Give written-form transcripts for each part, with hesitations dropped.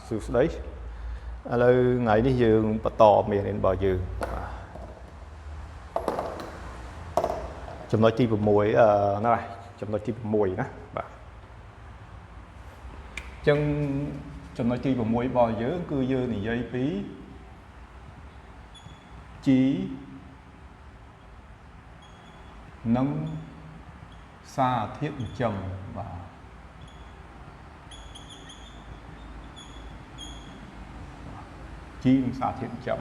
សួស្តីឥឡូវថ្ងៃនេះយើងបន្តមេរៀនរបស់យើងចំណុចទី6ហ្នឹងហើយចំណុចទី6ណាបាទអញ្ចឹងចំណុចទី6របស់យើងគឺយើងនិយាយពី G និងសារធាតុចិញ្ចឹមបាទជីនិងសារធាតុចិញ្ចឹម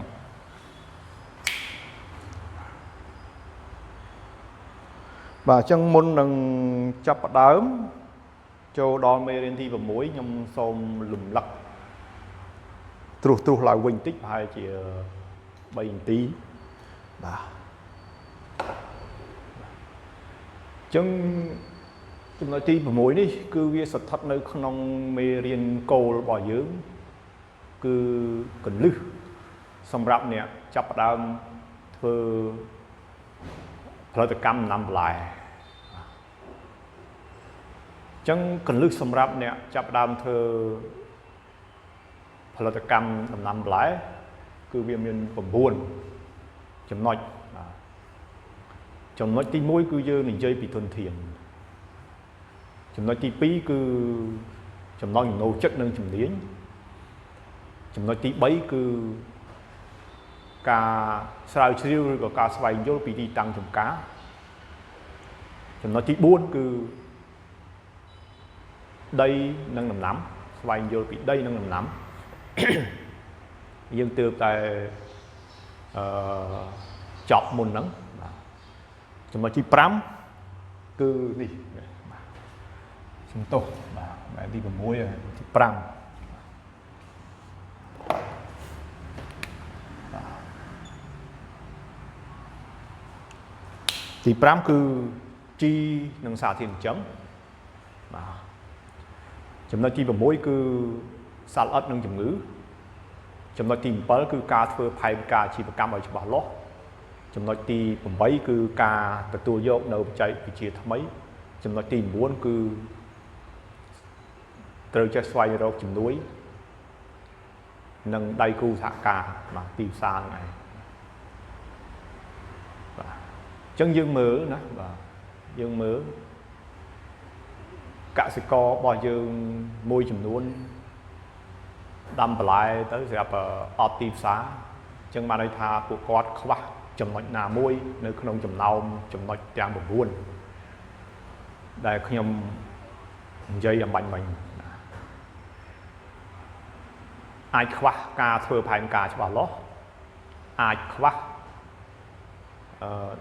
បាទអញ្ចឹងមុននឹងចាប់ផ្ដើមចូលដល់មេរៀនទី6ខ្ញុំសូមរំលឹកត្រុសឡើងវិញតិចប្រហែលជា3នាទីបាទអញ្ចឹងចំណុចទី6នេះគឺវាស្ថិតនៅក្នុងមេរៀនគោលរបស់យើងគឺកលឹះសម្រាប់អ្នកចាប់ផ្ដើមធ្វើផលិតកម្មដំណាំបន្លែអញ្ចឹងកលឹះសម្រាប់អ្នកចាប់ផ្ដើមធ្វើផលិតកម្មដំណាំបន្លែគឺវាមាន9ចំណុចចំណុចទី1គឺយើងនិយាយពីធនធានចំណុចទី2គឺចំណុចចំណូលចិត្តនិងជំនាញចំណុចទី3គឺការស្រាវជ្រាវឬក៏ការស្វែងយល់ពីទីតាំងចម្ការចំណុចទី4គឺដីនិងដំណាំស្វែងយល់ពីដីនិងដំណាំយើងទើបតែចប់មុនហ្នឹងចំណុចទី5គឺនេះសំទោសបាទទី6ទី5ទី5គឺ G និងសារធាតុចិញ្ចឹមបាទចំណុចទី6គឺសត្វល្អិតនិងជំងឺចំណុចទី7គឺការធ្វើផែនការអាជីវកម្មឲ្យច្បាស់លាស់ចំណុចទី8គឺការទទួលយកនៅបច្ចេកវិទ្យាថ្មីចំណុចទី9គឺត្រូវចេះស្វែងរកជំនួយនិងដៃគូសហការបាទទីផ្សារហ្នឹងឯងបាទអញ្ចឹងយើងមើលណាបាទយើងមើលកសិកររបស់យើងមួយចំនួនដាំបន្លែទៅសម្រាប់អត់ទីផ្សារអញ្ចឹងបានន័យថាពួកគាត់ខ្វះចំណុចណាមួយនៅក្នុងចំណោមចំណុចទាំង9ដែលខ្ញុំនិយាយអំបញ្ញមិញអាចខ្វះការធ្វើផែនការច្បាស់លាស់អាចខ្វះ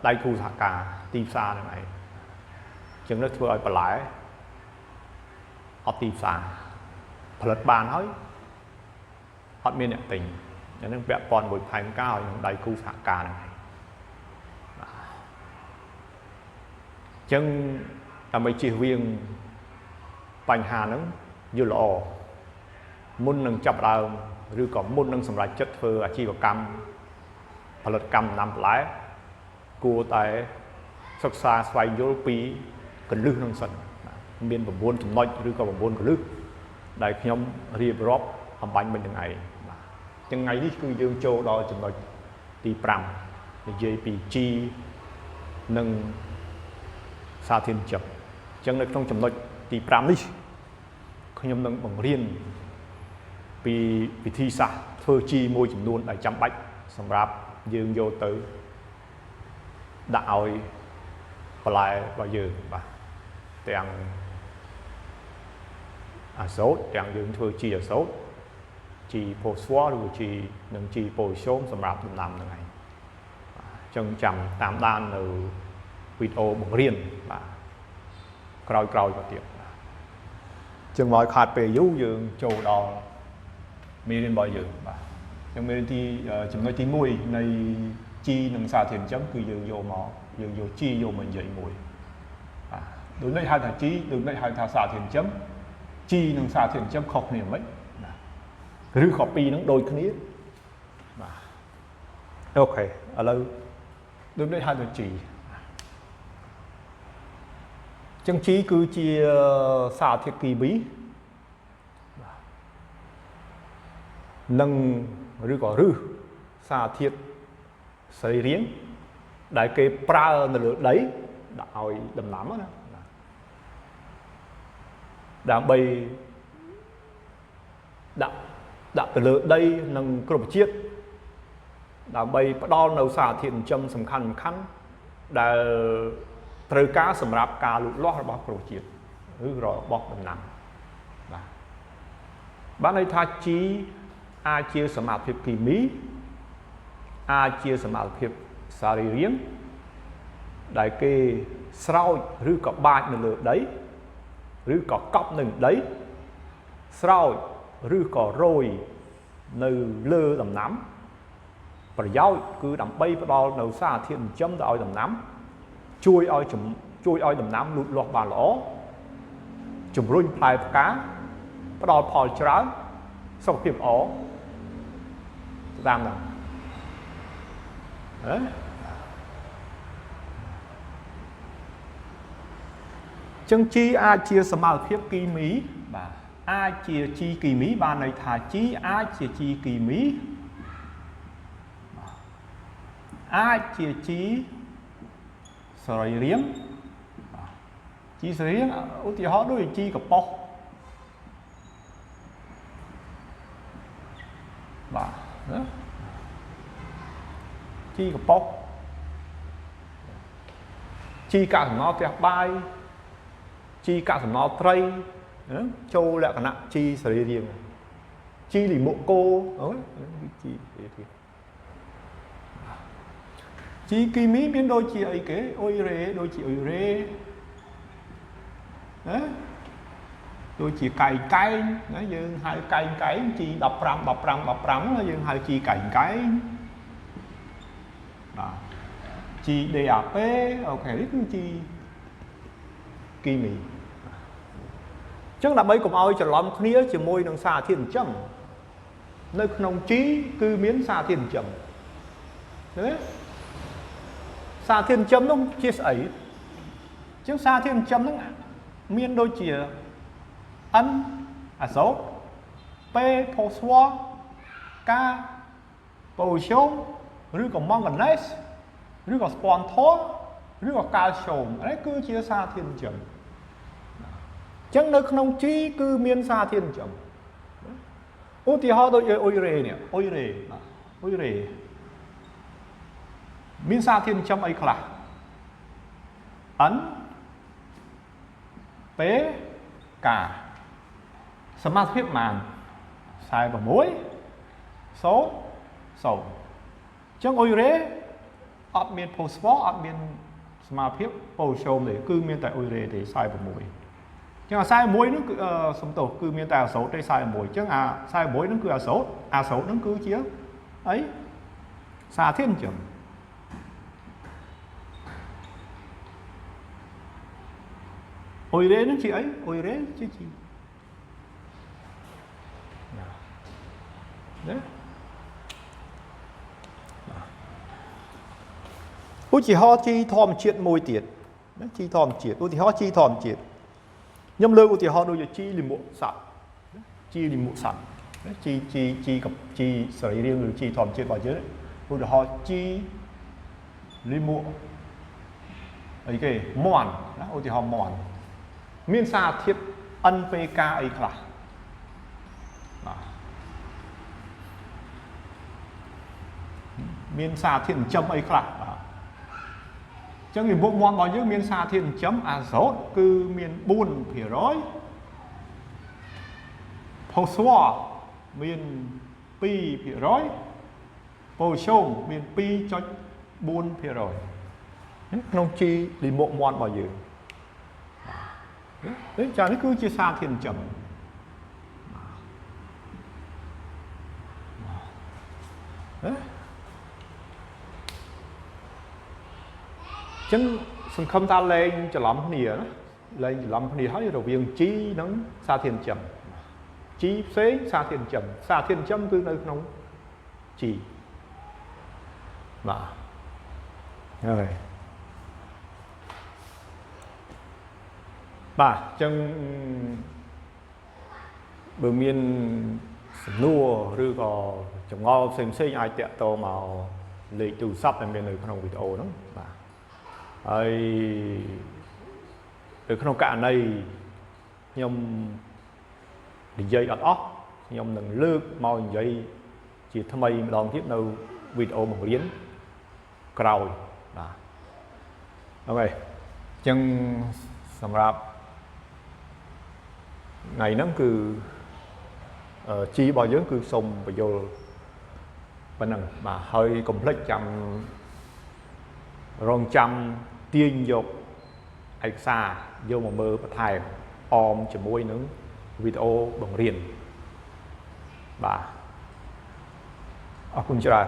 ដៃគូសហការទីផ្សារហ្នឹងឯងអញ្ចឹងនេះធ្វើឲ្យបន្លែអត់ទីផ្សារផលិតបានហើយអត់មានអ្នកទិញអាហ្នឹងពាក់ព័ន្ធមួយផែនការឲ្យនឹងដៃគូសហការហ្នឹងឯងអញ្ចឹងដើម្បីជៀសវាងបញ្ហាហ្នឹងយល់ល្អមុននឹងចាប់ដើមឬក៏មុននឹងសម្រេចចិត្តធ្វើអាជីវកម្មផលិតកម្មដំណាំបន្លែគួរតែសិក្សាស្វែងយល់ពីកលឹះនឹងសិនមាន9ចំណុចឬក៏9កលឹះដែលខ្ញុំរៀបរាប់អំបញ្ញមិញនឹងឯងបាទថ្ងៃនេះគឺយើងចូលដល់ចំណុចទី5និយាយពី G និងសារធាតុចិញ្ចឹមអញ្ចឹងនៅក្នុងចំណុចទី5នេះខ្ញុំនឹងបង្រៀនពីវិធីសាស្ត្រធ្វើ G មួយចំនួនដែលចាំបាច់សម្រាប់យើងយកទៅដាក់ឲ្យបន្លែរបស់យើងបាទទាំងអាសូតទាំងយើងធ្វើ G អាសូត G ផូស្វ័រឬ G និង G ប៉ូស្យូមសម្រាប់ដំណាំហ្នឹងឯងអញ្ចឹងចាំតាមដាននៅវីដេអូបង្រៀនបាទក្រោយមកទៀតចឹងមកខាតពេលយូរយើងចូលដល់មេរៀនរបស់យើងបាទចឹងមេរៀនទីចំណុចទី1នៃ G និងសារធាតុចិញ្ចឹមគឺយើងយកមកយើងយក G យកមកនិយាយមួយបាទដូចនេះហៅថា G ដូចនេះហៅថាសារធាតុចិញ្ចឹម G និងសារធាតុចិញ្ចឹមខុសគ្នាមិនឬក៏ពីរហ្នឹងដូចគ្នាបាទអូខេឥឡូវដូចនេះហៅថា G ចឹង G គឺជាសារធាតុគីមី nâng rư có rư xa thiệt sợi riêng đại kê pra là đấy đã hỏi đầm lắm đó đã bay đã từ lửa đây nâng cột chiết đã bay đo nấu xả thiện châm sầm khăn đã từ cá sầm rạp cá lụt lót bọc cột chiết rồi bọc đầm nặng bạn ấy tha chí ai chia sầm ảo thiệp kỳ mỹ ai chia sầm ảo thiệp xả riêng đại kê sau rư có ba nửa đấy rư có cọp nừng đấy sau rư có rồi nơi lơ đầm nắm và giáo cứ đầm bay vào đó nấu xa thiện chấm đòi đầm nắm chui oi đầm nắm lụt lọt bà lỗ chùm run phai cá bắt đầu phò cháo sau khi ổ làm nào đấy chân chi ai chia sầm màu phiếp kỳ mỹ và ai chia chi kỳ mỹ ba này thả chi ai chia chi kỳ mỹ ai chia chi sợi riêng chi sợi riêng thì họ đôi chiกับ bọc và chiกับ bọc chi cả nó theo bay chi cả nó tray châu lại cả nặng chi sợi riêng chi thì mộ cô chi kỳ mỹ biến đôi chị ấy kế ôi rê đôi chị ôi rê đôi chị cày cay nói dương hai cày cái chi đập răm nói dương hai chi cày cái chi DAP ok chi kỳ mỹ chắc là mấy cùng ơi cho lắm khía chỉ môi đằng xa thiên chấm nơi nông trí cư miến xa thiên chấm đấy xa thiên chấm nó chia sẻ chứ xa thiên chấm nó miên đôi chìa ân số p phô xoa k bầu xôm rồi còn manganese rồi còn sponsor rồi còn calcium đấy cứ chia xa thiên chấm chẳng nơi không chi cứ miên xa thiên chấm ô thì họ đôi ôi rê nè ôi rê miên xa thiên chấm ấy là ấn tế cả sớm mát phép màn sai vào mối số sầu chẳng ôi rê ọt miên post ọt miên smart phép bầu xôm để cứ miên tại ôi rê để sai vào mối nhưng mà sai mối nó sống tổ cứ miên tài số đây sai mối chứ sai mối nó cứ số nó cứ chia ấy xa thiên chấm ôi rê nó chị ấy ôi rê chứ chị đấy ôi chỉ ho chi thòm triệt môi tiệt chi thòm triệt ôi thì ho chi thòm triệt nhâm lơ thì họ đôi giờ chi lì mộ sẵn chi lì mộ sẵn chi gặp chi sợi riêng rồi chi thòm triệt vào chứ đấy ôi họ chi lì mộ ấy cái mòn ôi thì họ mòn miên xa thiết ân pk ấy là miên xa thiên chấm ấy là chẳng thì bộ môn bao nhiêu miên xa thiên chấm số cứ miên buồn phía rối phô xoa miên pi phía rối phô xôm miên pi cho buồn phía rồi nông chi thì bộ môn bao nhiêu đấy chả nó cứ chia xa thiên chấm đấy chẳng sân không ta lên cho lắm nìa lên cho lắm nìa hết đầu viên chi nó xa thiên chấm chi xế xa thiên chấm cứ nơi nông chi mà rồi bà chân bờ miền សំណួរឬក៏ចម្ងល់ផ្សេងអាចតាក់ទងមកលេខទូរស័ព្ទដែលមាននៅក្នុងវីដេអូហ្នឹងបាទហើយនៅក្នុងករណីខ្ញុំនិយាយអត់អស់ខ្ញុំនឹងលើកមកនិយាយជាថ្មីម្ដងទៀតនៅវីដេអូបង្រៀនក្រោយបាទអូខេអញ្ចឹងសម្រាប់ថ្ងៃហ្នឹងគឺជីរបស់យើងគឺសូមបញ្យល់ប៉ុណ្ណឹងបាទហើយកុំភ្លេចចាំរងចាំទាញយកឯកសារយកមកមើលបន្ថែមអមជាមួយនឹងវីដេអូបង្រៀនបាទអរគុណច្រើន